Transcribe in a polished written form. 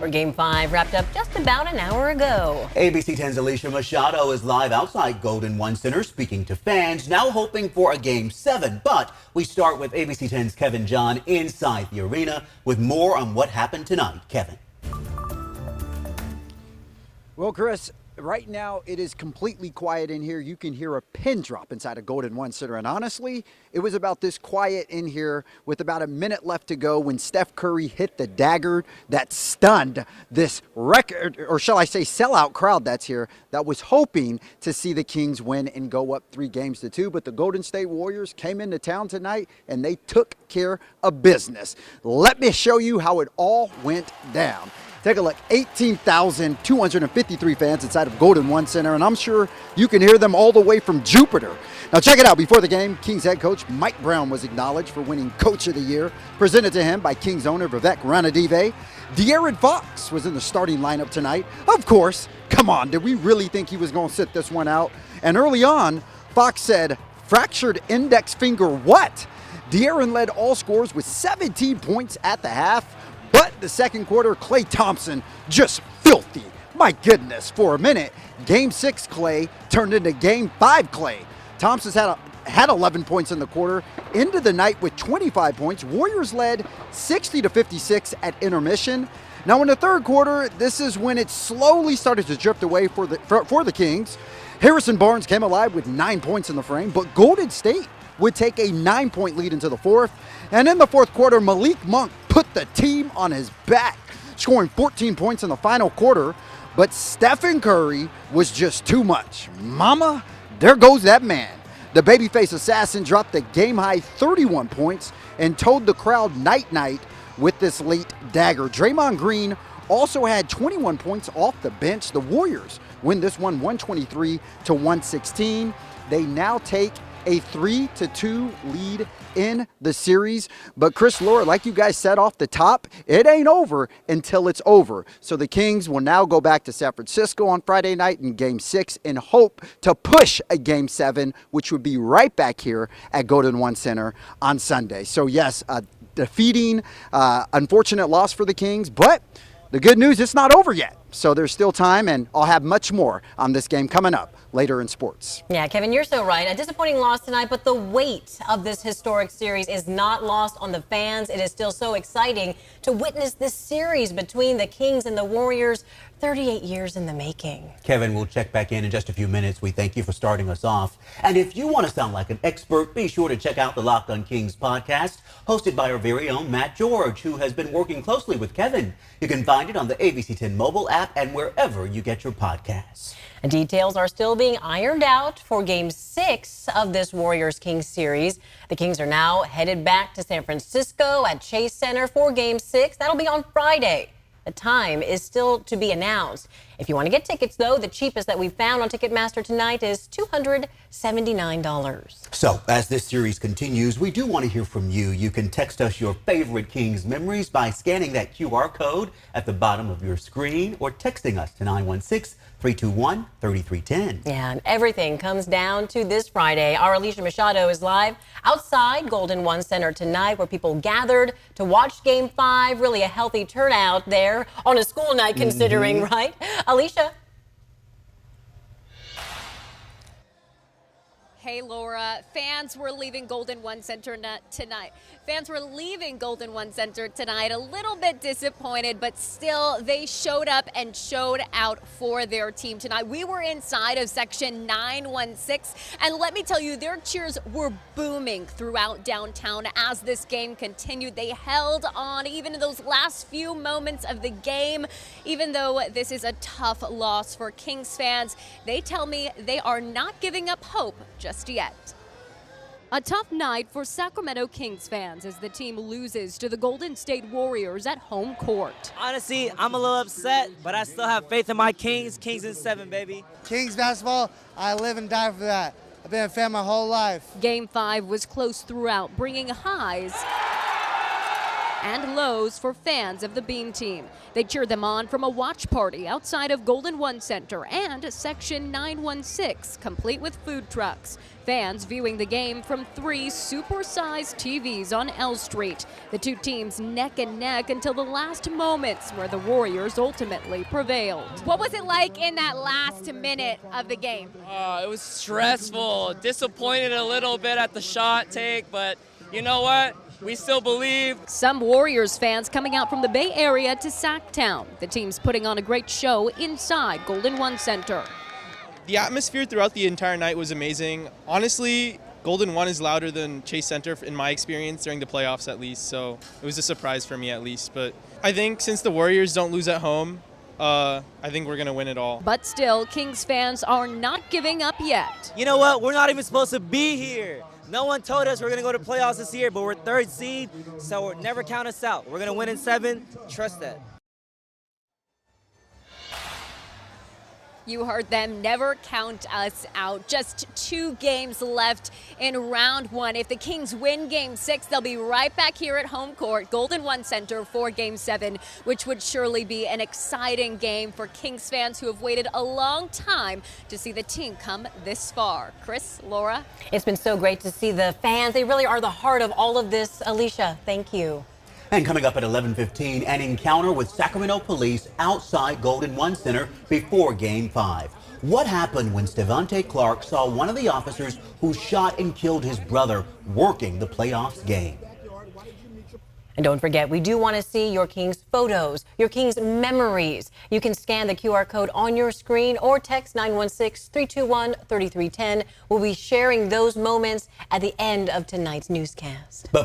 where Game 5 wrapped up just about an hour ago. ABC 10's Alicia Machado is live outside Golden One Center speaking to fans, now hoping for a Game 7. But we start with ABC 10's Kevin John inside the arena with more on what happened tonight. Kevin. Well, Chris, right now it is completely quiet in here. You can hear a pin drop inside of Golden One Center. And honestly, it was about this quiet in here with about a minute left to go when Steph Curry hit the dagger that stunned this record, or shall I say sellout crowd that's here that was hoping to see the Kings win and go up 3-2. But the Golden State Warriors came into town tonight and they took care of business. Let me show you how it all went down. Take a look, 18,253 fans inside of Golden One Center, and I'm sure you can hear them all the way from Jupiter. Now check it out, before the game, Kings head coach Mike Brown was acknowledged for winning Coach of the Year, presented to him by Kings owner Vivek Ranadive. De'Aaron Fox was in the starting lineup tonight. Of course, come on, did we really think he was going to sit this one out? And early on, Fox said, fractured index finger what? De'Aaron led all scorers with 17 points at the half. But the second quarter, Klay Thompson just filthy. My goodness, for a minute, Game 6 Klay turned into Game 5 Klay. Thompson's had 11 points in the quarter, into the night with 25 points. Warriors led 60-56 at intermission. Now in the third quarter, this is when it slowly started to drift away for the Kings. Harrison Barnes came alive with 9 points in the frame, but Golden State would take a 9-point lead into the fourth. And in the fourth quarter, Malik Monk put the team on his back, scoring 14 points in the final quarter. But Stephen Curry was just too much. Mama, there goes that man. The babyface assassin dropped a game-high 31 points and told the crowd night-night with this late dagger. Draymond Green also had 21 points off the bench. The Warriors win this one 123-116. They now take a 3-2 lead in the series. But Chris, Laura, like you guys said off the top, it ain't over until it's over. So the Kings will now go back to San Francisco on Friday night in Game 6 and hope to push a Game 7, which would be right back here at Golden One Center on Sunday. So yes, a defeating, unfortunate loss for the Kings, but the good news, it's not over yet. So there's still time, and I'll have much more on this game coming up later in sports. Yeah, Kevin, you're so right. A disappointing loss tonight, but the weight of this historic series is not lost on the fans. It is still so exciting to witness this series between the Kings and the Warriors, 38 years in the making. Kevin, we'll check back in just a few minutes. We thank you for starting us off. And if you want to sound like an expert, be sure to check out the Locked on Kings podcast, hosted by our very own Matt George, who has been working closely with Kevin. You can find it on the ABC 10 mobile app and wherever you get your podcasts. And details are still being ironed out for Game 6 of this Warriors-Kings series. The Kings are now headed back to San Francisco at Chase Center for Game 6. That'll be on Friday. The time is still to be announced. If you want to get tickets, though, the cheapest that we found on Ticketmaster tonight is $279. So, as this series continues, we do want to hear from you. You can text us your favorite Kings memories by scanning that QR code at the bottom of your screen or texting us to 916-321-3310. Yeah, and everything comes down to this Friday. Our Alicia Machado is live outside Golden One Center tonight, where people gathered to watch Game 5. Really a healthy turnout there on a school night, considering, right? Alicia. Hey, Laura. Fans were leaving Golden One Center tonight. Fans were leaving Golden One Center tonight a little bit disappointed, but still they showed up and showed out for their team tonight. We were inside of section 916, and let me tell you, their cheers were booming throughout downtown as this game continued. They held on even in those last few moments of the game. Even though this is a tough loss for Kings fans, they tell me they are not giving up hope just yet. A tough night for Sacramento Kings fans as the team loses to the Golden State Warriors at home court. Honestly, I'm a little upset, but I still have faith in my Kings. Kings in 7, baby. Kings basketball, I live and die for that. I've been a fan my whole life. Game 5 was close throughout, bringing highs and lows for fans of the Beam Team. They cheered them on from a watch party outside of Golden One Center and Section 916, complete with food trucks. Fans viewing the game from 3 super-sized TVs on L Street. The two teams neck and neck until the last moments where the Warriors ultimately prevailed. What was it like in that last minute of the game? It was stressful, disappointed a little bit at the shot take, but you know what? We still believe. Some Warriors fans coming out from the Bay Area to Sacktown. The team's putting on a great show inside Golden One Center. The atmosphere throughout the entire night was amazing. Honestly, Golden One is louder than Chase Center in my experience during the playoffs at least, so it was a surprise for me at least. But I think since the Warriors don't lose at home, I think we're going to win it all. But still, Kings fans are not giving up yet. You know what? We're not even supposed to be here. No one told us we're going to go to playoffs this year, but we're 3rd seed, so never count us out. We're going to win in 7. Trust that. You heard them, never count us out. Just 2 games left in round 1. If the Kings win game 6, they'll be right back here at home court, Golden One Center for game 7, which would surely be an exciting game for Kings fans who have waited a long time to see the team come this far. Chris, Laura? It's been so great to see the fans. They really are the heart of all of this. Alicia, thank you. And coming up at 11:15, an encounter with Sacramento police outside Golden One Center before Game 5. What happened when Stevante Clark saw one of the officers who shot and killed his brother working the playoffs game? And don't forget, we do want to see your Kings photos, your Kings memories. You can scan the QR code on your screen or text 916-321-3310. We'll be sharing those moments at the end of tonight's newscast.